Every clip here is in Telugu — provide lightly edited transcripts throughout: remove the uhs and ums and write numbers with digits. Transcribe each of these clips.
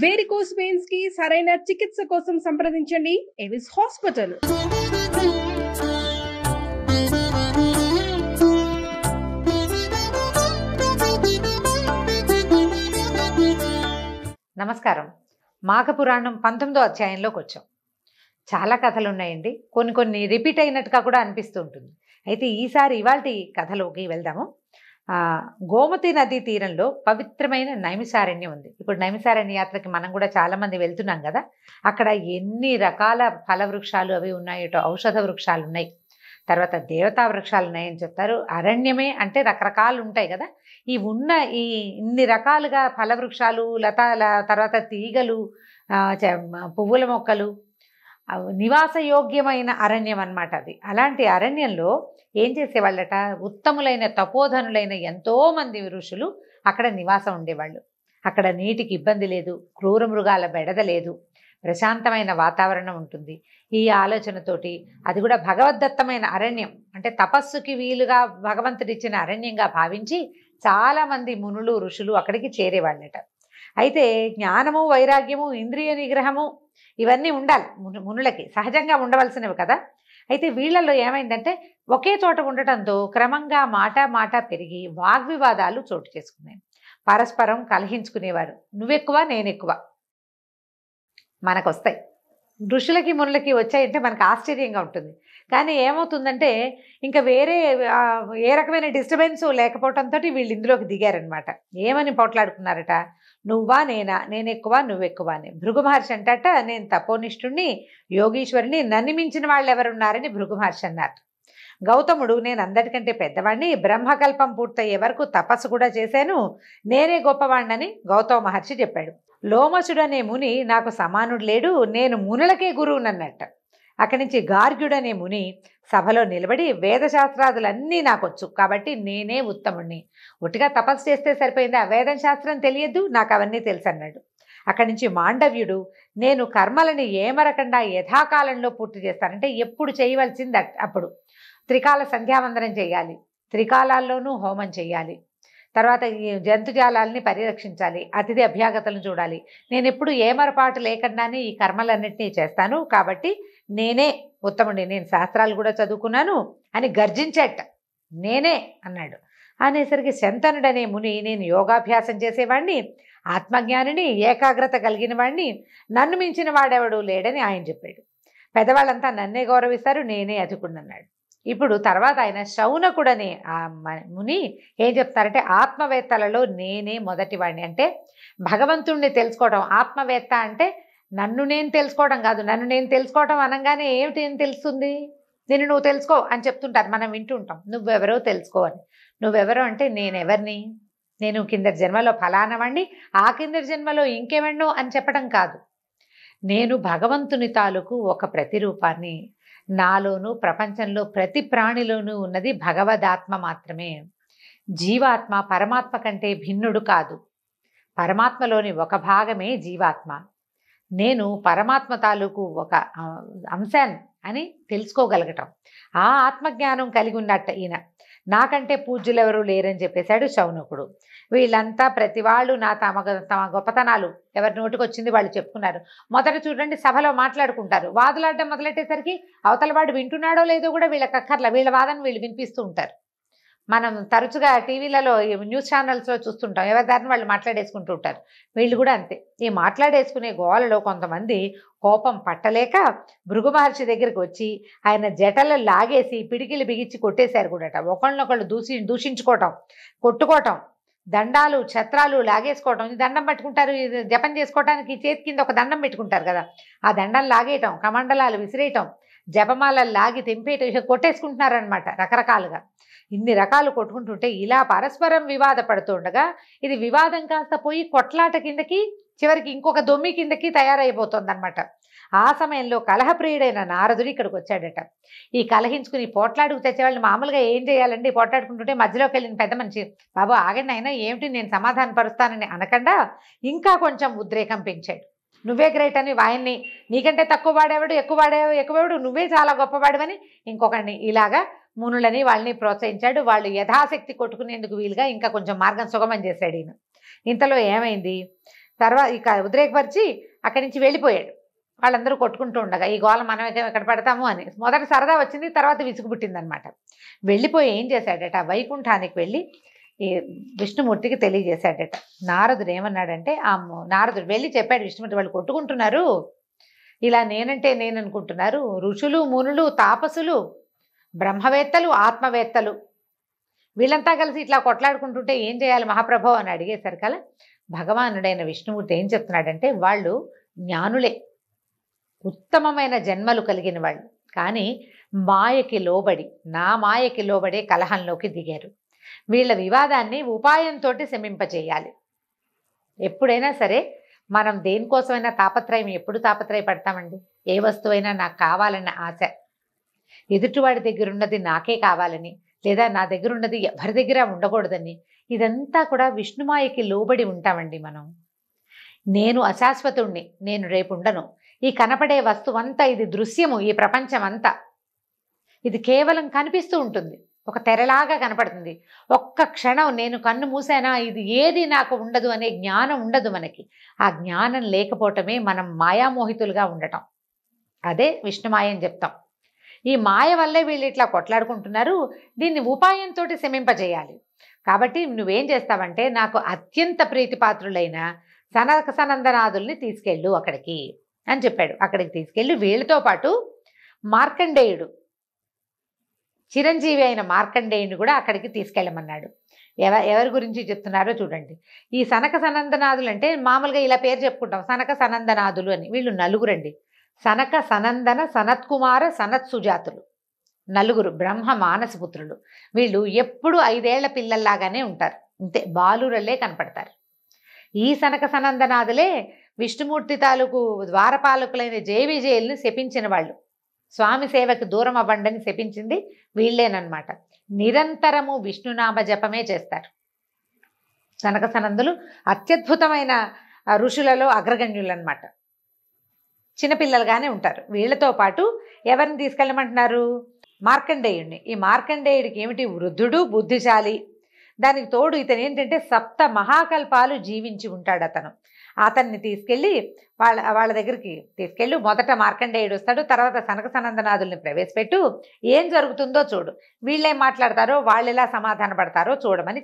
వేరికోస్ వెయిన్స్ కి సరైన చికిత్స కోసం సంప్రదించండి ఎవిస్ హాస్పిటల్. నమస్కారం. మాఘపురాణం 19వ అధ్యాయంలోకి వచ్చాం. చాలా కథలు ఉన్నాయండి. కొన్ని రిపీట్ అయినట్టుగా కూడా అనిపిస్తూ ఉంటుంది. అయితే ఈసారి ఇవాల్టి కథలోకి వెళ్దాము. గోమతి నదీ తీరంలో పవిత్రమైన నైమిసారణ్యం ఉంది. ఇప్పుడు నైమిసారణ్య యాత్రకి మనం కూడా చాలామంది వెళ్తున్నాం కదా. అక్కడ ఎన్ని రకాల ఫల వృక్షాలు అవి ఉన్నాయో, ఔషధ వృక్షాలు ఉన్నాయి, తర్వాత దేవతా వృక్షాలు ఉన్నాయని చెప్తారు. అరణ్యమే అంటే రకరకాలు ఉంటాయి కదా. ఈ ఇన్ని రకాలుగా ఫల వృక్షాలు, లతాల తర్వాత తీగలు, పువ్వుల మొక్కలు, నివాసయోగ్యమైన అరణ్యం అన్నమాట అది. అలాంటి అరణ్యంలో ఏం చేసేవాళ్ళట, ఉత్తములైన తపోధనులైన ఎంతోమంది ఋషులు అక్కడ నివాసం ఉండేవాళ్ళు. అక్కడ నీటికి ఇబ్బంది లేదు, క్రూర మృగాల బెడద లేదు, ప్రశాంతమైన వాతావరణం ఉంటుంది. ఈ ఆలోచనతోటి, అది కూడా భగవద్దత్తమైన అరణ్యం అంటే తపస్సుకి వీలుగా భగవంతుడిచ్చిన అరణ్యంగా భావించి చాలామంది మునులు ఋషులు అక్కడికి చేరేవాళ్ళట. అయితే జ్ఞానము, వైరాగ్యము, ఇంద్రియ నిగ్రహము ఇవన్నీ ఉండాలి మునులకి, సహజంగా ఉండవలసినవి కదా. అయితే వీళ్ళల్లో ఏమైందంటే ఒకే చోట ఉండటంతో క్రమంగా మాట పెరిగి వాగ్వివాదాలు చోటు చేసుకున్నాయి. పరస్పరం కలహించుకునేవారు. నువ్వెక్కువ నేనెక్కువ మనకొస్తాయి. ఋషులకి మునులకి వచ్చాయంటే మనకు ఆశ్చర్యంగా ఉంటుంది. కానీ ఏమవుతుందంటే ఇంకా వేరే ఏ రకమైన డిస్టర్బెన్స్ లేకపోవడంతో వీళ్ళు ఇందులోకి దిగారనమాట. ఏమని పోట్లాడుకున్నారట, నువ్వా నేనా, నేనెక్కువ నువ్వెక్కువ అని. భృగు మహర్షి అంటట, నేను తపోనిష్ఠుణ్ణి, యోగీశ్వరుని, నన్ను మించిన వాళ్ళు ఎవరున్నారని భృగు మహర్షి అన్నారు. గౌతముడు, నేను అందరికంటే పెద్దవాడిని, బ్రహ్మకల్పం పూర్తయ్యే వరకు తపస్సు కూడా చేశాను, నేనే గొప్పవాడినని గౌతమ మహర్షి చెప్పాడు. లోమసుడనే ముని నాకు సమానుడు లేడు, నేను మునులకే గురువునన్నట్ట. అక్కడి నుంచి గార్గ్యుడనే ముని సభలో నిలబడి, వేదశాస్త్రాదులన్నీ నాకొచ్చు కాబట్టి నేనే ఉత్తముణ్ణి, ఒట్టిగా తపస్సు చేస్తే సరిపోయిందా, వేదం శాస్త్రం తెలియద్దు, నాకు అవన్నీ తెలుసు అన్నాడు. అక్కడి నుంచి మాండవ్యుడు, నేను కర్మలని ఏమరకుండా యథాకాలంలో పూర్తి చేస్తానంటే ఎప్పుడు చేయవలసింది అప్పుడు. త్రికాల సంధ్యావందనం చేయాలి, త్రికాలాల్లోనూ హోమం చేయాలి, తర్వాత ఈ జంతుజాలాల్ని పరిరక్షించాలి, అతిథి అభ్యాగతలను చూడాలి, నేను ఎప్పుడు ఏమరపాటు లేకుండానే ఈ కర్మలన్నింటినీ చేస్తాను కాబట్టి నేనే ఉత్తముడి, నేను శాస్త్రాలు కూడా చదువుకున్నాను అని గర్జించేట. నేనే అన్నాడు. అనేసరికి శంతనుడనే ముని, నేను యోగాభ్యాసం చేసేవాడిని, ఆత్మజ్ఞానిని, ఏకాగ్రత కలిగిన వాడిని, నన్ను మించిన వాడెవడు లేడని ఆయన చెప్పాడు. పెద్దవాళ్ళంతా నన్నే గౌరవిస్తారు, నేనే అధికుడన్నాడు. ఇప్పుడు తర్వాత ఆయన శౌనకుడనే ఆ ముని ఏం చెప్తారంటే, ఆత్మవేత్తలలో నేనే మొదటివాడిని. అంటే భగవంతుణ్ణి తెలుసుకోవడం. ఆత్మవేత్త అంటే నన్ను నేను తెలుసుకోవడం కాదు. నన్ను నేను తెలుసుకోవడం అనగానే ఏమిటి ఏం తెలుస్తుంది, నేను నువ్వు తెలుసుకో అని చెప్తుంటారు, మనం వింటుంటాం. నువ్వెవరో తెలుసుకో అని. నువ్వెవరో అంటే నేనెవరిని, నేను కిందటి జన్మలో ఫలానవాణ్ణి, ఆ కిందటి జన్మలో ఇంకేమన్నో అని చెప్పడం కాదు. నేను భగవంతుని తాలూకు ఒక ప్రతిరూపాన్ని. నాలోనూ ప్రపంచంలో ప్రతి ప్రాణిలోనూ ఉన్నది భగవదాత్మ మాత్రమే. జీవాత్మ పరమాత్మ కంటే భిన్నుడు కాదు. పరమాత్మలోని ఒక భాగమే జీవాత్మ. నేను పరమాత్మ తాలూకు ఒక అంశాన్ని అని తెలుసుకోగలగటం, ఆ ఆత్మజ్ఞానం కలిగి ఉన్నట్ట ఈయన. నాకంటే పూజ్యులు ఎవరు లేరని చెప్పేశాడు శౌనకుడు. వీళ్ళంతా ప్రతి వాళ్ళు తమ గొప్పతనాలు ఎవరి నోటికి వచ్చింది వాళ్ళు చెప్పుకున్నారు. మొదట చూడండి, సభలో మాట్లాడుకుంటారు, వాదులాడడం మొదలెట్టేసరికి అవతల వాడు వింటున్నాడో లేదో కూడా వీళ్ళకి అక్కర్ల, వీళ్ళ వాదన వీళ్ళు వినిపిస్తూ ఉంటారు. మనం తరచుగా టీవీలలో, న్యూస్ ఛానల్స్లో చూస్తుంటాం, ఎవరి దారిని వాళ్ళు మాట్లాడేసుకుంటూ ఉంటారు. వీళ్ళు కూడా అంతే. ఈ మాట్లాడేసుకునే గోలలో కొంతమంది కోపం పట్టలేక భృగు మహర్షి దగ్గరికి వచ్చి ఆయన జటలు లాగేసి పిడికిలు బిగించి కొట్టేశారు కూడాట. ఒకళ్ళనొకళ్ళు దూషించుకోవటం, కొట్టుకోవటం, దండాలు ఛత్రాలు లాగేసుకోవటం. దండం పట్టుకుంటారు, జపం చేసుకోవటానికి చేతి కింద ఒక దండం పెట్టుకుంటారు కదా, ఆ దండం లాగేయటం, కమండలాలు విసిరేయటం, జపమాలలు లాగి తెంపేయటం, కొట్టేసుకుంటున్నారనమాట రకరకాలుగా. ఇన్ని రకాలు కొట్టుకుంటుంటే ఇలా పరస్పరం వివాద పడుతుండగా ఇది వివాదం కాస్త పోయి కొట్లాట కిందకి, చివరికి ఇంకొక దొమ్మి కిందకి తయారైపోతుందన్నమాట. ఆ సమయంలో కలహప్రియుడైన నారదుడు ఇక్కడికి వచ్చాడట. ఈ కలహించుకుని పోట్లాడుకు తెచ్చేవాళ్ళని మామూలుగా ఏం చేయాలండి, పోట్లాడుకుంటుంటే మధ్యలోకి వెళ్ళిన పెద్ద మనిషి, బాబు ఆగండి అయినా ఏమిటి, నేను సమాధాన పరుస్తానని అనకుండా ఇంకా కొంచెం ఉద్రేకం పెంచాడు. నువ్వే గ్రేట్ అని ఆయన్ని, నీకంటే తక్కువ వాడేవాడు, ఎక్కువవాడు నువ్వే చాలా గొప్పవాడవని ఇంకొకరిని, ఇలాగా మునులని వాళ్ళని ప్రోత్సహించాడు. వాళ్ళు యథాశక్తి కొట్టుకునేందుకు వీలుగా ఇంకా కొంచెం మార్గం సుగమం చేశాడు ఈయన. ఇంతలో ఏమైంది, తర్వాత ఇక ఉద్రేకపరిచి అక్కడి నుంచి వెళ్ళిపోయాడు. వాళ్ళందరూ కొట్టుకుంటూ ఉండగా ఈ గోల మనం ఎక్కడ పడతాము అని మొదట సరదా వచ్చింది, తర్వాత విసుగు పుట్టిందనమాట. వెళ్ళిపోయి ఏం చేశాడట, వైకుంఠానికి వెళ్ళి ఈ విష్ణుమూర్తికి తెలియజేశాడట. నారదుడు ఏమన్నాడంటే, నారదుడు వెళ్ళి చెప్పాడు విష్ణుమూర్తి, వాళ్ళు కొట్టుకుంటున్నారు, ఇలా నేనంటే నేననుకుంటున్నారు, ఋషులు మునులు తాపసులు బ్రహ్మవేత్తలు ఆత్మవేత్తలు వీళ్ళంతా కలిసి ఇట్లా కొట్లాడుకుంటుంటే ఏం చేయాలి మహాప్రభో అని అడిగేసరికల్లా భగవానుడైన విష్ణుమూర్తి ఏం చెప్తున్నాడంటే, వాళ్ళు జ్ఞానులే, ఉత్తమమైన జన్మలు కలిగిన వాళ్ళు, కానీ మాయకి లోబడి నా మాయకి లోబడే కలహంలోకి దిగారు. వీళ్ళ వివాదాన్ని ఉపాయంతో శమింపచేయాలి. ఎప్పుడైనా సరే మనం దేనికోసమైనా తాపత్రయం ఎప్పుడు తాపత్రయపడతామండి? ఏ వస్తువైనా నాకు కావాలన్న ఆశ, ఎదుటివాడి దగ్గర ఉన్నది నాకే కావాలని, లేదా నా దగ్గర ఉన్నది ఎవరి దగ్గర ఉండకూడదని, ఇదంతా కూడా విష్ణుమాయకి లోబడి ఉంటామండి మనం. నేను అశాశ్వతుణ్ణి, నేను రేపు ఉండను, ఈ కనపడే వస్తువంతా ఇది దృశ్యము, ఈ ప్రపంచం అంతా ఇది కేవలం కనిపిస్తూ ఉంటుంది, ఒక తెరలాగా కనపడుతుంది. ఒక్క క్షణం నేను కన్ను మూసానా ఇది ఏది నాకు ఉండదు అనే జ్ఞానం ఉండదు మనకి. ఆ జ్ఞానం లేకపోవటమే మనం మాయామోహితులుగా ఉండటం. అదే విష్ణుమాయ అని చెప్తాం. ఈ మాయ వల్లే వీళ్ళు ఇట్లా కొట్లాడుకుంటున్నారు, దీన్ని ఉపాయంతో శమింపజేయాలి. కాబట్టి నువ్వేం చేస్తావంటే, నాకు అత్యంత ప్రీతిపాత్రులైన సనక సనందనాదుల్ని తీసుకెళ్ళు అక్కడికి అని చెప్పాడు. అక్కడికి తీసుకెళ్ళి వీళ్ళతో పాటు మార్కండేయుడు, చిరంజీవి అయిన మార్కండేయుని కూడా అక్కడికి తీసుకెళ్ళమన్నాడు. ఎవరి గురించి చెప్తున్నారో చూడండి. ఈ సనక సనందనాదులు అంటే మామూలుగా ఇలా పేరు చెప్పుకుంటాం, సనక సనందనాదులు అని. వీళ్ళు నలుగురండి. సనక సనందన సనత్కుమార సనత్సుజాతులు, నలుగురు బ్రహ్మ మానసపుత్రులు. వీళ్ళు ఎప్పుడు 5 ఏళ్ల పిల్లల్లాగానే ఉంటారు, అంతే బాలురల్లే కనపడతారు. ఈ సనక సనందనాదులే విష్ణుమూర్తి తాలూకు ద్వారపాలకులైన జయవిజయుల్ని శపించిన వాళ్ళు. స్వామి సేవకి దూరం అవ్వండని శపించింది వీళ్ళేనమాట. నిరంతరము విష్ణునామ జపమే చేస్తారు. సనక సనందులు అత్యద్భుతమైన ఋషులలో అగ్రగణ్యులన్నమాట. చిన్నపిల్లలుగానే ఉంటారు. వీళ్ళతో పాటు ఎవరిని తీసుకెళ్ళమంటున్నారు? మార్కండేయుడిని. ఈ మార్కండేయుడికి ఏమిటి, వృద్ధుడు, బుద్ధిశాలి. దానికి తోడు ఇతను ఏంటంటే 7 మహాకల్పాలు జీవించి ఉంటాడు అతను. అతన్ని తీసుకెళ్ళి వాళ్ళ దగ్గరికి తీసుకెళ్ళి మొదట మార్కండేయుడు వస్తాడు, తర్వాత సనక సనందనాదుల్ని ప్రవేశపెట్టు, ఏం జరుగుతుందో చూడు, వీళ్ళేం మాట్లాడతారో వాళ్ళు ఎలా సమాధాన పడతారో చూడమని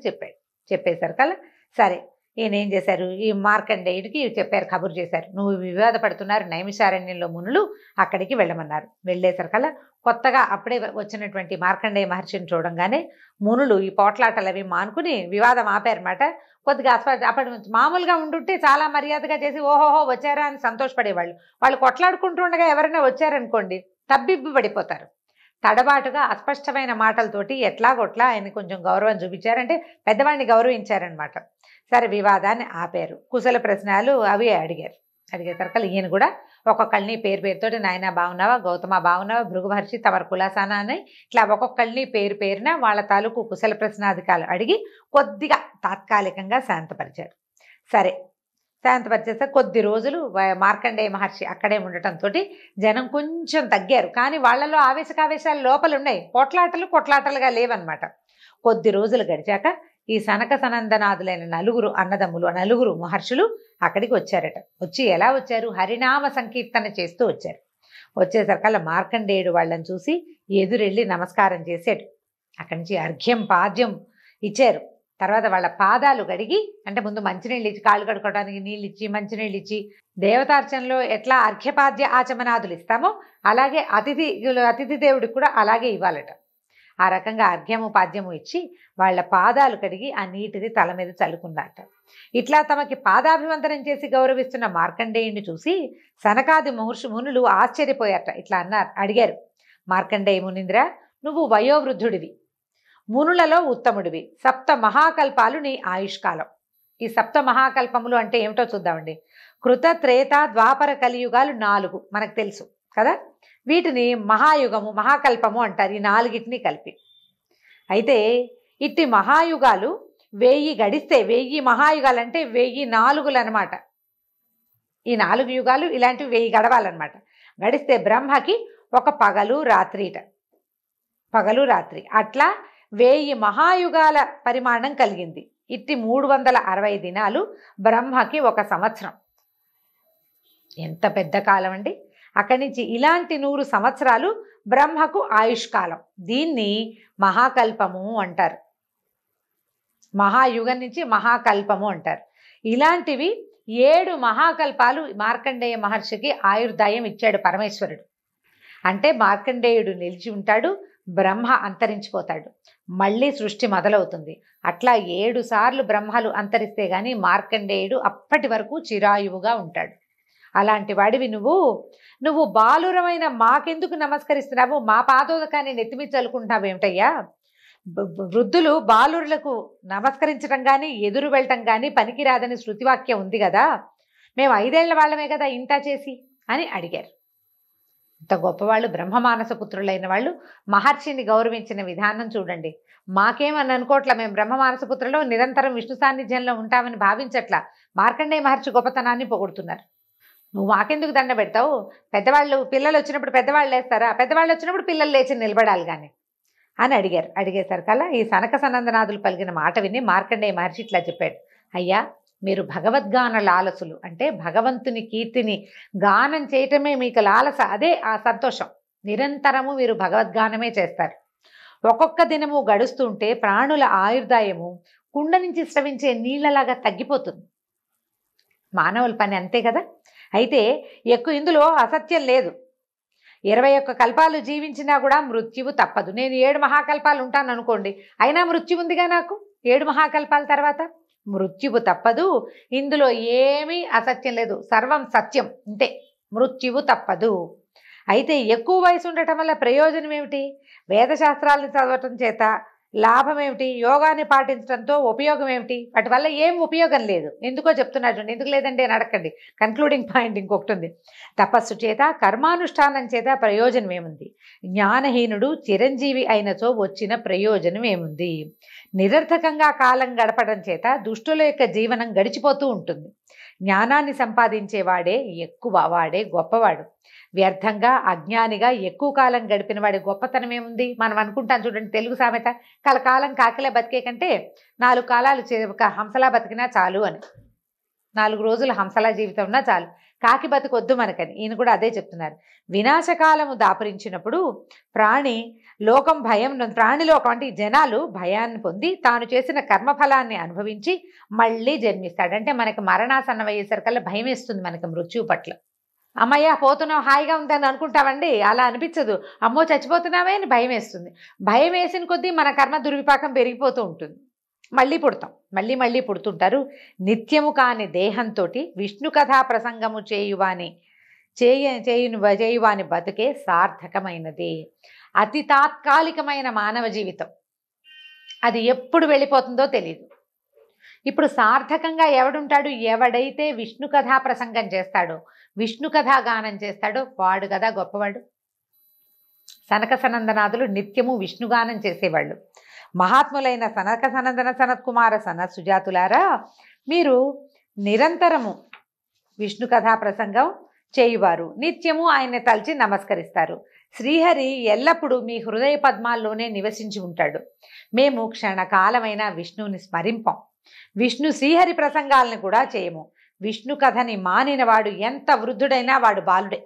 చెప్పేశారు కదా. సరే, ఈయన ఏం చేశారు, ఈ మార్కండేయుడికి చెప్పారు, కబురు చేశారు, నువ్వు వివాదపడుతున్నారు నైమిషారణ్యంలో మునులు, అక్కడికి వెళ్ళమన్నారు. వెళ్ళేసరికల్లా కొత్తగా అప్పుడే వచ్చినటువంటి మార్కండేయ మహర్షిని చూడంగానే మునులు ఈ పోట్లాటలు అవి మానుకుని వివాదం ఆపారన్నమాట. కొద్దిగా అప్పటి మామూలుగా ఉండుంటే చాలా మర్యాదగా చేసి ఓహోహో వచ్చారా అని సంతోషపడేవాళ్ళు. వాళ్ళు కొట్లాడుకుంటూ ఉండగా ఎవరైనా వచ్చారనుకోండి తబ్బిబ్బి పడిపోతారు. తడబాటుగా అస్పష్టమైన మాటలతోటి ఎట్లాగొట్లా ఆయన కొంచెం గౌరవం చూపించారంటే పెద్దవాడిని గౌరవించారనమాట. సరే, వివాదాన్ని ఆపారు. కుశల ప్రశ్నలు అవి అడిగేసరికి ఈయన కూడా ఒక్కొక్కళ్ళని పేరుతోటి నాయన బాగున్నావా, గౌతమ బాగున్నావా, భృగు మహర్షి తమరు కులాసానా అని ఇట్లా ఒక్కొక్కళ్ళని పేరున వాళ్ళ తాలూకు కుశల ప్రశ్నాధికారులు అడిగి కొద్దిగా తాత్కాలికంగా శాంతపరిచారు. సరే, శాంతపరిచేస్తే కొద్ది రోజులు మార్కండేయ మహర్షి అక్కడే ఉండటంతో జనం కొంచెం తగ్గారు. కానీ వాళ్ళలో ఆవేశకావేశాలు లోపల ఉన్నాయి, కొట్లాటలుగా లేవన్నమాట. కొద్ది రోజులు గడిచాక ఈ సనక సనందనాదులైన నలుగురు అన్నదమ్ములు, నలుగురు మహర్షులు అక్కడికి వచ్చారట. వచ్చి ఎలా వచ్చారు, హరినామ సంకీర్తన చేస్తూ వచ్చారు. వచ్చేసరికల్లా మార్కండేయుడు వాళ్ళని చూసి ఎదురెళ్ళి నమస్కారం చేశాడు. అక్కడి నుంచి అర్ఘ్యం పాద్యం ఇచ్చారు. తర్వాత వాళ్ళ పాదాలు కడిగి, అంటే ముందు మంచినీళ్ళు ఇచ్చి, కాళ్ళు కడుక్కోవడానికి నీళ్ళు ఇచ్చి, మంచినీళ్ళు ఇచ్చి, దేవతార్చనలో ఎట్లా అర్ఘ్యపాద్య ఆచమనాదులు ఇస్తామో అలాగే అతిథి దేవుడికి కూడా అలాగే ఇవ్వాలట. ఆ రకంగా అర్ఘ్యము పాద్యము ఇచ్చి వాళ్ళ పాదాలు కడిగి ఆ నీటిని తల మీద చల్లుకున్నట్ట. ఇట్లా తమకి పాదాభివందనం చేసి గౌరవిస్తున్న మార్కండేయుని చూసి సనకాది మునులు ఆశ్చర్యపోయారట. ఇట్లా అడిగారు, మార్కండేయ మునీంద్ర, నువ్వు వయోవృద్ధుడివి, మునులలో ఉత్తముడివి, 7 మహాకల్పాలు నీ ఆయుష్కాలం. ఈ 7 మహాకల్పములు అంటే ఏమిటో చూద్దామండి. కృత, త్రేత, ద్వాపర, కలియుగాలు 4 మనకు తెలుసు కదా. వీటిని మహాయుగము, మహాకల్పము అంటారు, ఈ 4టిని కలిపి. అయితే ఇట్టి మహాయుగాలు 1000 గడిస్తే, 1000 మహాయుగాలు అంటే 1000 4లు అనమాట. ఈ 4 యుగాలు ఇలాంటివి 1000 గడవాలన్నమాట. గడిస్తే బ్రహ్మకి ఒక పగలు రాత్రి అట్లా 1000 మహాయుగాల పరిమాణం కలిగింది ఇట్టి 360 దినాలు బ్రహ్మకి 1 సంవత్సరం. ఎంత పెద్ద కాలం అండి. అక్కడి నుంచి ఇలాంటి 100 సంవత్సరాలు బ్రహ్మకు ఆయుష్కాలం. దీన్ని మహాకల్పము అంటారు. మహాయుగం నుంచి మహాకల్పము అంటారు. ఇలాంటివి 7 మహాకల్పాలు మార్కండేయ మహర్షికి ఆయుర్దాయం ఇచ్చాడు పరమేశ్వరుడు. అంటే మార్కండేయుడు నిలిచి ఉంటాడు, బ్రహ్మ అంతరించిపోతాడు, మళ్ళీ సృష్టి మొదలవుతుంది. అట్లా 7 సార్లు బ్రహ్మలు అంతరిస్తే గాని మార్కండేయుడు అప్పటి వరకు చిరాయువుగా ఉంటాడు. అలాంటి వాడివి నువ్వు బాలురమైన మాకెందుకు నమస్కరిస్తున్నావు? మా పాదోదకాన్ని నెత్తిమి చల్లుకుంటున్నావు ఏమిటయ్యా? వృద్ధులు బాలురులకు నమస్కరించడం కానీ ఎదురు వెళ్ళటం కానీ పనికిరాదని శృతివాక్యం ఉంది కదా, మేము 5 ఏళ్ల వాళ్ళమే కదా ఇంత చేసి అని అడిగారు. ఇంత గొప్పవాళ్ళు బ్రహ్మమానస పుత్రులైన వాళ్ళు మహర్షిని గౌరవించిన విధానం చూడండి. మాకేమని అనుకోవట్లా, మేము బ్రహ్మమానస పుత్రులు నిరంతరం విష్ణు సాన్నిధ్యంలో ఉంటామని భావించట్లా. మార్కండేయ మహర్షి గొప్పతనాన్ని పొగుడుతున్నారు. నువ్వు మాకెందుకు దండ పెడతావు? పిల్లలు వచ్చినప్పుడు పెద్దవాళ్ళు లేస్తారా? పెద్దవాళ్ళు వచ్చినప్పుడు పిల్లలు లేచి నిలబడాలి కానీ అని అడిగారు. అడిగేసరికల్లా ఈ సనక సనందనాథులు పలికిన మాట విని మార్కండేయ మహర్షి ఇట్లా చెప్పాడు, అయ్యా మీరు భగవద్గాన లాలసులు. అంటే భగవంతుని కీర్తిని గానం చేయటమే మీకు లాలస, అదే ఆ సంతోషం. నిరంతరము మీరు భగవద్గానమే చేస్తారు. ఒక్కొక్క దినము గడుస్తుంటే ప్రాణుల ఆయుర్దాయము కుండ నుంచి స్రవించే నీళ్లలాగా తగ్గిపోతుంది. మానవుల పని అంతే కదా. అయితే ఇందులో అసత్యం లేదు. 21 కల్పాలు జీవించినా కూడా మృత్యువు తప్పదు. నేను 7 మహాకల్పాలు ఉంటాను అనుకోండి, అయినా మృత్యు ఉందిగా నాకు. 7 మహాకల్పాల తర్వాత మృత్యువు తప్పదు. ఇందులో ఏమీ అసత్యం లేదు, సర్వం సత్యం. అంతే, మృత్యువు తప్పదు. అయితే ఎక్కువ వయసు ఉండటం వల్ల ప్రయోజనం ఏమిటి? వేదశాస్త్రాలను చదవటం చేత లాభం ఏమిటి? యోగాన్ని పాటించడంతో ఉపయోగం ఏమిటి? వాటి వల్ల ఏం ఉపయోగం లేదు. ఎందుకో చెప్తున్నాడు. ఎందుకు లేదండి అని అడగండి. కన్క్లూడింగ్ పాయింట్ ఇంకొకటి ఉంది. తపస్సు చేత కర్మానుష్ఠానం చేత ప్రయోజనం ఏముంది? జ్ఞానహీనుడు చిరంజీవి అయినచో వచ్చిన ప్రయోజనం ఏముంది? నిరర్థకంగా కాలం గడపడం చేత దుష్టుల యొక్క జీవనం గడిచిపోతూ ఉంటుంది. జ్ఞానాన్ని సంపాదించేవాడే వాడే గొప్పవాడు. వ్యర్థంగా అజ్ఞానిగా ఎక్కువ కాలం గడిపిన వాడి గొప్పతనం ఏముంది? మనం అనుకుంటాం చూడండి, తెలుగు సామెత, కలకాలం కాకిలా బతికే కంటే 4 కాలాలు హంసలా బతికినా చాలు అని. 4 రోజులు హంసలా జీవితం ఉన్నా చాలు, కాకి బతికొద్దు మనకని. ఈయన కూడా అదే చెప్తున్నారు. వినాశకాలము దాపురించినప్పుడు ప్రాణిలోకం అంటే జనాలు భయాన్ని పొంది తాను చేసిన కర్మఫలాన్ని అనుభవించి మళ్ళీ జన్మిస్తాడు. అంటే మనకి మరణాసన్నం అయ్యేసరికల్లా భయం వేస్తుంది మనకి మృత్యువు పట్ల. అమ్మయ్య పోతున్నావు హాయిగా ఉందని అనుకుంటామండి, అలా అనిపించదు. అమ్మో చచ్చిపోతున్నావే అని భయం వేస్తుంది. భయం వేసిన కొద్దీ మన కర్మ దుర్విపాకం పెరిగిపోతూ ఉంటుంది. మళ్ళీ పుడతాం, మళ్ళీ పుడుతుంటారు. నిత్యము కాని దేహంతో విష్ణు కథా ప్రసంగము చేయువాని బతుకే సార్థకమైనది. అతి తాత్కాలికమైన మానవ జీవితం, అది ఎప్పుడు వెళ్ళిపోతుందో తెలియదు. ఇప్పుడు సార్థకంగా ఎవడుంటాడు? ఎవడైతే విష్ణు కథా ప్రసంగం చేస్తాడో, విష్ణు కథా గానం చేస్తాడో వాడు కదా గొప్పవాడు. సనక సనందనాథులు నిత్యము విష్ణుగానం చేసేవాళ్ళు. మహాత్ములైన సనక సనందన సనత్కుమార సుజాతులారా, మీరు నిరంతరము విష్ణు కథా ప్రసంగం చేయువారు, నిత్యము ఆయన్ని తలచి నమస్కరిస్తారు. శ్రీహరి ఎల్లప్పుడూ మీ హృదయ పద్మాల్లోనే నివసించి ఉంటాడు. మేము క్షణకాలమైన విష్ణువుని స్మరింపం. విష్ణు శ్రీహరి ప్రసంగాలను కూడా చేయము. విష్ణు కథని మానినవాడు ఎంత వృద్ధుడైనా వాడు బాలుడే.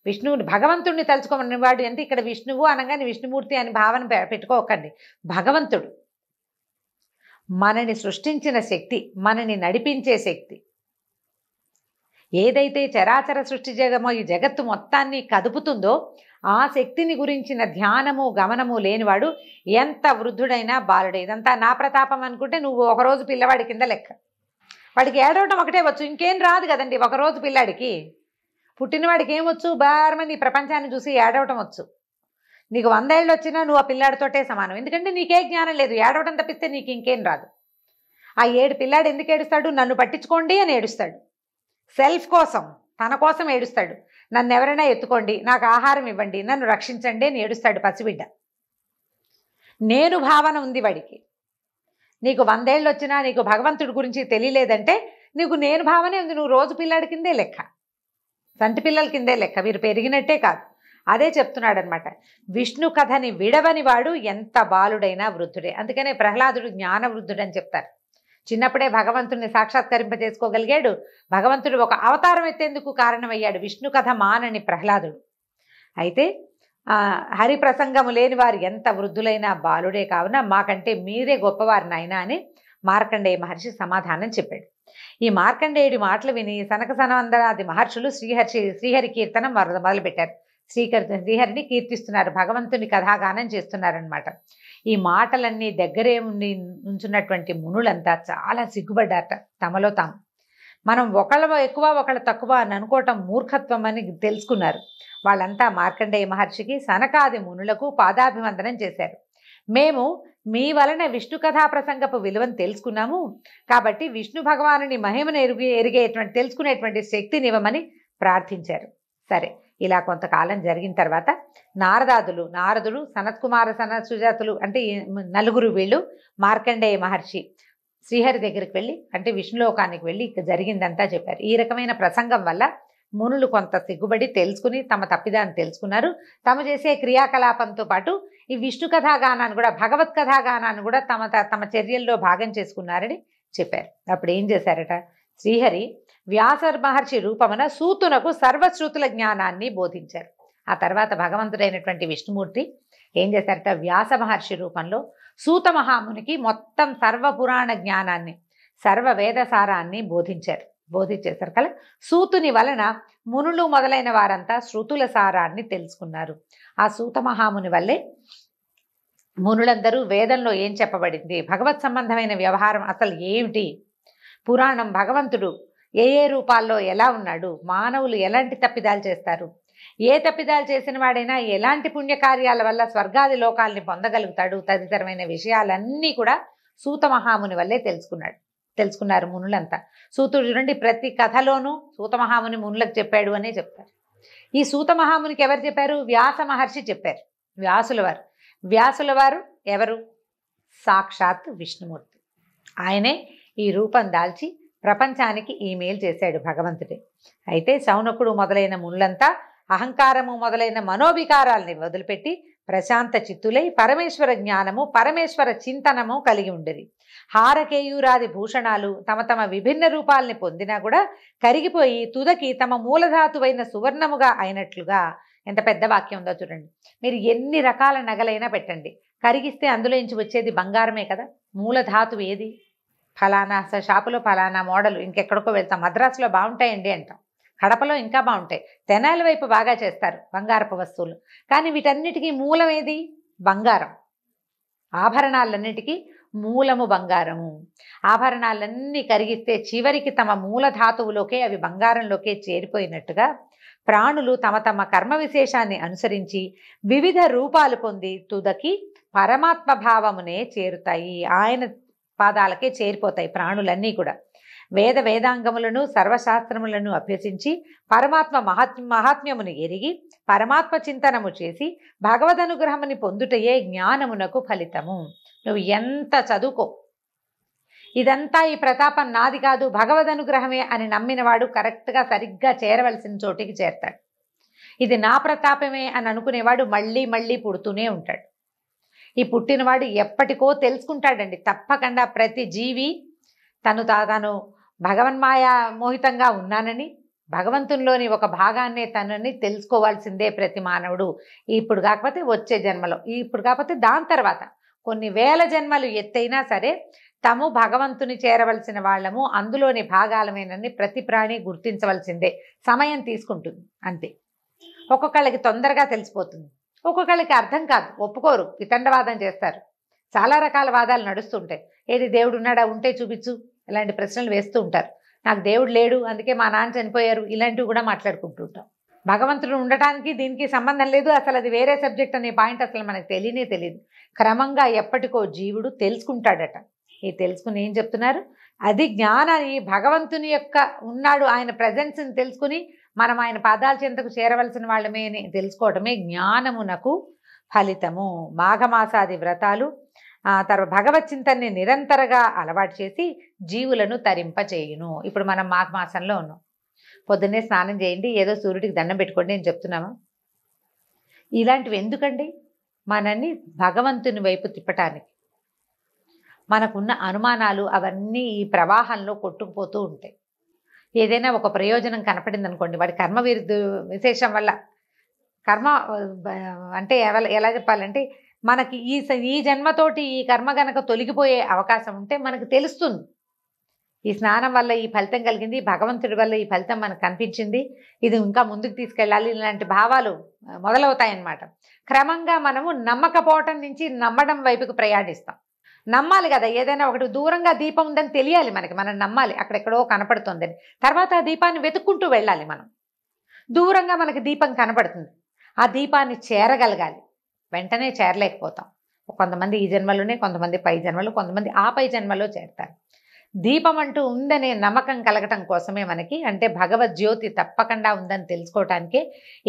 విష్ణువుని భగవంతుడిని తలుచుకోమని వాడు అంటే ఇక్కడ విష్ణువు అనగానే విష్ణుమూర్తి అని భావన పెట్టుకోకండి. భగవంతుడు మనని సృష్టించిన శక్తి, మనని నడిపించే శక్తి. ఏదైతే చరాచర సృష్టి ఈ జగత్తు మొత్తాన్ని కదుపుతుందో ఆ శక్తిని గురించిన ధ్యానము గమనము లేనివాడు ఎంత వృద్ధుడైనా బాలుడే. ఇదంతా నా ప్రతాపం అనుకుంటే నువ్వు ఒకరోజు పిల్లవాడి కింద లెక్క. వాడికి ఏడవటం ఒకటే వచ్చు, ఇంకేం రాదు కదండి. ఒకరోజు పిల్లాడికి, పుట్టినవాడికి ఏమొచ్చు? బారమని ఈ ప్రపంచాన్ని చూసి ఏడవటం వచ్చు. నీకు 100 ఏళ్ళు వచ్చినా నువ్వు ఆ పిల్లాడితోటే సమానం. ఎందుకంటే నీకే జ్ఞానం లేదు. ఏడవటం తప్పిస్తే నీకు ఇంకేం రాదు. ఆ పిల్లాడు ఎందుకు ఏడుస్తాడు? నన్ను పట్టించుకోండి అని ఏడుస్తాడు. సెల్ఫ్ కోసం, తన కోసం ఏడుస్తాడు. నన్ను ఎవరైనా ఎత్తుకోండి, నాకు ఆహారం ఇవ్వండి, నన్ను రక్షించండి అని ఏడుస్తాడు పసిబిడ్డ. నేను భావన ఉంది వాడికి. నీకు 100 ఏళ్ళు వచ్చినా నీకు భగవంతుడి గురించి తెలియలేదంటే నీకు నేను భావనే ఉంది. నువ్వు రోజు పిల్లాడి కిందే లెక్క, సంటి పిల్లల కిందే లెక్క. మీరు పెరిగినట్టే కాదు. అదే చెప్తున్నాడనమాట. విష్ణు కథని విడవని వాడు ఎంత బాలుడైనా వృద్ధుడే. అందుకనే ప్రహ్లాదుడు జ్ఞాన వృద్ధుడని చెప్తారు. చిన్నప్పుడే భగవంతుడిని సాక్షాత్కరింపజేసుకోగలిగాడు. భగవంతుడు ఒక అవతారం ఎత్తేందుకు కారణమయ్యాడు విష్ణు కథ మానని ప్రహ్లాదుడు. అయితే హరి ప్రసంగము లేని వారు ఎంత వృద్ధులైనా బాలుడే కావున మాకంటే మీరే గొప్పవారు నాయనా అని మార్కండేయ మహర్షి సమాధానం చెప్పాడు. ఈ మార్కండేయుడి మాటలు విని సనక సనందనాది మహర్షులు శ్రీహరి కీర్తనం మొదలుపెట్టారు. శ్రీహరిని కీర్తిస్తున్నారు, భగవంతుని కథాగానం చేస్తున్నారనమాట. ఈ మాటలన్నీ దగ్గరే ఉండి ఉంచున్నటువంటి మునులంతా చాలా సిగ్గుపడ్డారట తమలో తాము. మనం ఒకళ్ళ ఎక్కువ ఒకళ్ళ తక్కువ అని అనుకోవటం మూర్ఖత్వం అని తెలుసుకున్నారు. వాళ్ళంతా మార్కండేయ మహర్షికి సనకాది మునులకు పాదాభివందనం చేశారు. మేము మీ వలన విష్ణు కథా ప్రసంగపు విలువను తెలుసుకున్నాము కాబట్టి విష్ణు భగవానుని మహిమను తెలుసుకునేటువంటి శక్తిని ఇవ్వమని ప్రార్థించారు. సరే, ఇలా కొంతకాలం జరిగిన తర్వాత నారదుడు సనత్కుమార సుజాతులు అంటే నలుగురు వీళ్ళు మార్కండేయ మహర్షి శ్రీహరి దగ్గరికి వెళ్ళి అంటే విష్ణులోకానికి వెళ్ళి ఇక జరిగిందంతా చెప్పారు. ఈ రకమైన ప్రసంగం వల్ల మునులు కొంత సిగ్గుబడి తెలుసుకుని తమ తప్పిదాన్ని తెలుసుకున్నారు. తాము చేసే క్రియాకలాపంతో పాటు ఈ విష్ణు కథాగానాన్ని కూడా భగవత్ కథాగానాన్ని కూడా తమ చర్యల్లో భాగం చేసుకున్నారని చెప్పారు. అప్పుడు ఏం చేశారట, శ్రీహరి వ్యాస మహర్షి రూపమున సూతునకు సర్వశ్రుతుల జ్ఞానాన్ని బోధించారు. ఆ తర్వాత భగవంతుడైనటువంటి విష్ణుమూర్తి ఏం చేశారట, వ్యాస మహర్షి రూపంలో సూత మహామునికి మొత్తం సర్వపురాణ జ్ఞానాన్ని సర్వ వేదసారాన్ని బోధించేశారు కదా. సూతుని వలన మునులు మొదలైన వారంతా శృతుల సారాన్ని తెలుసుకున్నారు. ఆ సూత మహాముని వల్లే మునులందరూ వేదంలో ఏం చెప్పబడింది, భగవత్ సంబంధమైన వ్యవహారం అసలు ఏమిటి, పురాణం భగవంతుడు ఏ రూపాల్లో ఎలా ఉన్నాడు, మానవులు ఎలాంటి తప్పిదాలు చేస్తారు, ఏ తప్పిదాలు చేసిన వాడైనా ఎలాంటి పుణ్యకార్యాల వల్ల స్వర్గాది లోకాల్ని పొందగలుగుతాడు తదితరమైన విషయాలన్నీ కూడా సూత మహాముని వల్లే తెలుసుకున్నారు మునులంతా. సూతుడు చూడండి, ప్రతి కథలోనూ సూత మహాముని మునులకు చెప్పాడు అనే చెప్తారు. ఈ సూత మహామునికి ఎవరు చెప్పారు, వ్యాస మహర్షి చెప్పారు. వ్యాసుల వారు ఎవరు, సాక్షాత్ విష్ణుమూర్తి. ఆయనే ఈ రూపం దాల్చి ప్రపంచానికి ఈమెయిల్ చేశాడు భగవంతుడే. అయితే శౌనకుడు మొదలైన మునులంతా అహంకారము మొదలైన మనోవికారాల్ని వదిలిపెట్టి ప్రశాంత చిత్తులై పరమేశ్వర జ్ఞానము పరమేశ్వర చింతనము కలిగి ఉండేది. హారకేయూరాది భూషణాలు తమ విభిన్న రూపాలని పొందినా కూడా కరిగిపోయి తుదకి తమ మూలధాతువైన సువర్ణముగా అయినట్లుగా. ఎంత పెద్ద వాక్యం ఉందో చూడండి. మీరు ఎన్ని రకాల నగలైనా పెట్టండి, కరిగిస్తే అందులో నుంచి వచ్చేది బంగారమే కదా. మూలధాతువు ఏది, ఫలానా షాపులో ఫలానా మోడలు ఇంకెక్కడికో వెళ్తాం, మద్రాసులో బాగుంటాయండి అంటాం, కడపలో ఇంకా బాగుంటాయి, తెనాలి వైపు బాగా చేస్తారు బంగారపు వస్తువులు. కానీ వీటన్నిటికీ మూలం ఏది, బంగారం. ఆభరణాలన్నిటికీ మూలము బంగారము. ఆభరణాలన్నీ కరిగిస్తే చివరికి తమ మూలధాతువులోకే అవి బంగారంలోకే చేరిపోయినట్టుగా ప్రాణులు తమ కర్మ విశేషాన్ని అనుసరించి వివిధ రూపాలు పొంది తుదకి పరమాత్మ భావమునే చేరుతాయి, ఆయన పాదాలకే చేరిపోతాయి ప్రాణులన్నీ కూడా. వేదాంగములను సర్వశాస్త్రములను అభ్యసించి పరమాత్మ మహాత్మ్యమును ఎరిగి పరమాత్మ చింతనము చేసి భగవదనుగ్రహముని పొందుటయే జ్ఞానమునకు ఫలితము. నువ్వు ఎంత చదువుకో, ఇదంతా ఈ ప్రతాపం నాది కాదు భగవదనుగ్రహమే అని నమ్మినవాడు కరెక్ట్గా సరిగ్గా చేరవలసిన చోటికి చేరతాడు. ఇది నా ప్రతాపమే అని అనుకునేవాడు మళ్ళీ మళ్ళీ పుడుతూనే ఉంటాడు. ఈ పుట్టినవాడు ఎప్పటికో తెలుసుకుంటాడండి తప్పకుండా. ప్రతి జీవి తాను భగవన్మాయా మోహితంగా ఉన్నానని భగవంతునిలోని ఒక భాగాన్నే తనని తెలుసుకోవాల్సిందే ప్రతి మానవుడు. ఇప్పుడు కాకపోతే వచ్చే జన్మలో, ఇప్పుడు కాకపోతే దాని తర్వాత కొన్ని వేల జన్మలు ఎత్తైనా సరే తాము భగవంతుని చేరవలసిన వాళ్ళము, అందులోని భాగాలమేనని ప్రతి ప్రాణి గుర్తించవలసిందే. సమయం తీసుకుంటుంది అంతే. ఒక్కొక్కళ్ళకి తొందరగా తెలిసిపోతుంది, ఒక్కొక్కళ్ళకి అర్థం కాదు, ఒప్పుకోరు, వితండవాదం చేస్తారు. చాలా రకాల వాదాలు నడుస్తుంటాయి. ఏది దేవుడు ఉన్నాడా, ఉంటే చూపించు, ఇలాంటి ప్రశ్నలు వేస్తూ ఉంటారు. నాకు దేవుడు లేడు అందుకే మా నాన్న చనిపోయారు, ఇలాంటివి కూడా మాట్లాడుకుంటూ ఉంటాం. భగవంతుడు ఉండటానికి దీనికి సంబంధం లేదు, అసలు అది వేరే సబ్జెక్ట్ అనే పాయింట్ అసలు మనకు తెలియదు. క్రమంగా ఎప్పటికో జీవుడు తెలుసుకుంటాడట. ఈ తెలుసుకుని ఏం చెప్తున్నారు, అది జ్ఞానాన్ని భగవంతుని యొక్క ఉన్నాడు ఆయన ప్రజెన్స్ని తెలుసుకుని మనం ఆయన పాదాల చెంతకు చేరవలసిన వాళ్ళమే అని తెలుసుకోవడమే జ్ఞానమునకు ఫలితము. మాఘమాసాది వ్రతాలు తర్వాత భగవత్ చింతనని నిరంతరంగా అలవాటు చేసి జీవులను తరింపచేయును. ఇప్పుడు మనం మాఘమాసంలో ఉన్నాం. పొద్దున్నే స్నానం చేయండి, ఏదో సూర్యుడికి దండం పెట్టుకోండి అని చెప్తున్నామా? ఇలాంటివి ఎందుకండి? మనల్ని భగవంతుని వైపు తిప్పటానికి. మనకున్న అనుమానాలు అవన్నీ ఈ ప్రవాహంలో కొట్టుకుపోతూ ఉంటాయి. ఏదైనా ఒక ప్రయోజనం కనపడింది అనుకోండి, వాడి కర్మ విశేషం వల్ల కర్మ అంటే ఎలా చెప్పాలంటే, మనకి ఈ జన్మతోటి ఈ కర్మ గనక తొలగిపోయే అవకాశం ఉంటే మనకు తెలుస్తుంది. ఈ స్నానం వల్ల ఈ ఫలితం కలిగింది, భగవంతుడి వల్ల ఈ ఫలితం మనకు కనిపించింది, ఇది ఇంకా ముందుకు తీసుకెళ్ళాలి, ఇలాంటి భావాలు మొదలవుతాయన్నమాట. క్రమంగా మనము నమ్మకపోవటం నుంచి నమ్మడం వైపుకు ప్రయాణిస్తాం. నమ్మాలి కదా, ఏదైనా ఒకటి దూరంగా దీపం ఉందని తెలియాలి మనకి, మనం నమ్మాలి అక్కడెక్కడో కనపడుతుందని. తర్వాత ఆ దీపాన్ని వెతుక్కుంటూ వెళ్ళాలి మనం. దూరంగా మనకి దీపం కనపడుతుంది, ఆ దీపాన్ని చేరగలగాలి. వెంటనే చేరలేకపోతాం. కొంతమంది ఈ జన్మలోనే, కొంతమంది పై జన్మలో, కొంతమంది ఆ పై జన్మలో చేరతారు. దీపం అంటూ ఉందనే నమ్మకం కలగటం కోసమే మనకి, అంటే భగవద్జ్యోతి తప్పకుండా ఉందని తెలుసుకోవటానికే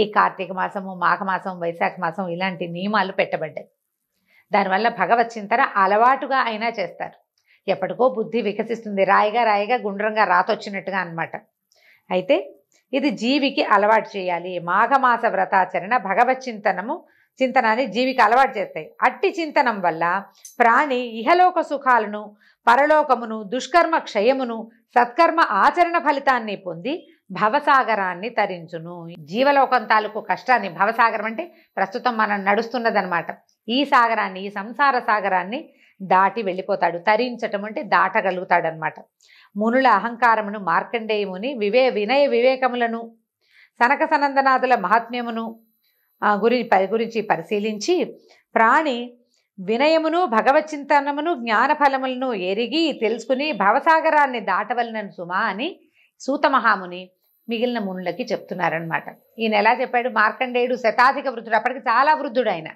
ఈ కార్తీక మాసము, మాఘమాసం, వైశాఖ మాసం ఇలాంటి నియమాలు పెట్టబడ్డాయి. దానివల్ల భగవత్ చింతన అలవాటుగా అయినా చేస్తారు. ఎప్పటికో బుద్ధి వికసిస్తుంది, రాయిగా రాయిగా గుండ్రంగా రాతొచ్చినట్టుగా అన్నమాట. అయితే ఇది జీవికి అలవాటు చేయాలి. మాఘమాస వ్రతాచరణ భగవత్ చింతనాన్ని జీవికి అలవాటు చేస్తాయి. అట్టి చింతనం వల్ల ప్రాణి ఇహలోక సుఖాలను, పరలోకమును, దుష్కర్మ క్షయమును, సత్కర్మ ఆచరణ ఫలితాన్ని పొంది భవసాగరాన్ని తరించును. జీవలోకం తాలూకు కష్టాన్ని, భవసాగరం అంటే ప్రస్తుతం మనం నడుస్తున్నదనమాట, ఈ సాగరాన్ని, ఈ సంసార సాగరాన్ని దాటి వెళ్ళిపోతాడు. తరించటం అంటే దాటగలుగుతాడనమాట. మునుల అహంకారమును మార్కండేయముని వినయ వివేకములను, సనక సనందనాథుల మహాత్మ్యమును గురించి పరిశీలించి ప్రాణి వినయమును, భగవచ్చింతనమును, జ్ఞానఫలములను ఎరిగి తెలుసుకుని భవసాగరాన్ని దాటవలనను సుమా అని సూతమహాముని మిగిలిన మునులకి చెప్తున్నారనమాట. ఈయన ఎలా చెప్పాడు? మార్కండేయుడు శతాధిక వృద్ధుడు, అప్పటికి చాలా వృద్ధుడు ఆయన,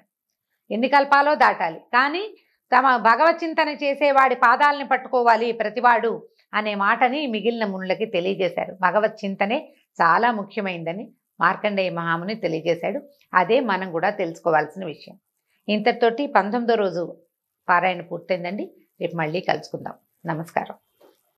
ఎన్ని కల్పాలో దాటాలి, కానీ తమ భగవచ్చింతన చేసేవాడి పాదాలని పట్టుకోవాలి ప్రతివాడు అనే మాటని మిగిలిన మునులకి తెలియజేశారు. భగవచ్చింతనే చాలా ముఖ్యమైందని మార్కండేయ మహాముని తెలియజేశాడు. అదే మనం కూడా తెలుసుకోవాల్సిన విషయం. ఇంతటితోటి 19వ రోజు పారాయణ పూర్తయిందండి. రేపు మళ్ళీ కలుసుకుందాం. నమస్కారం.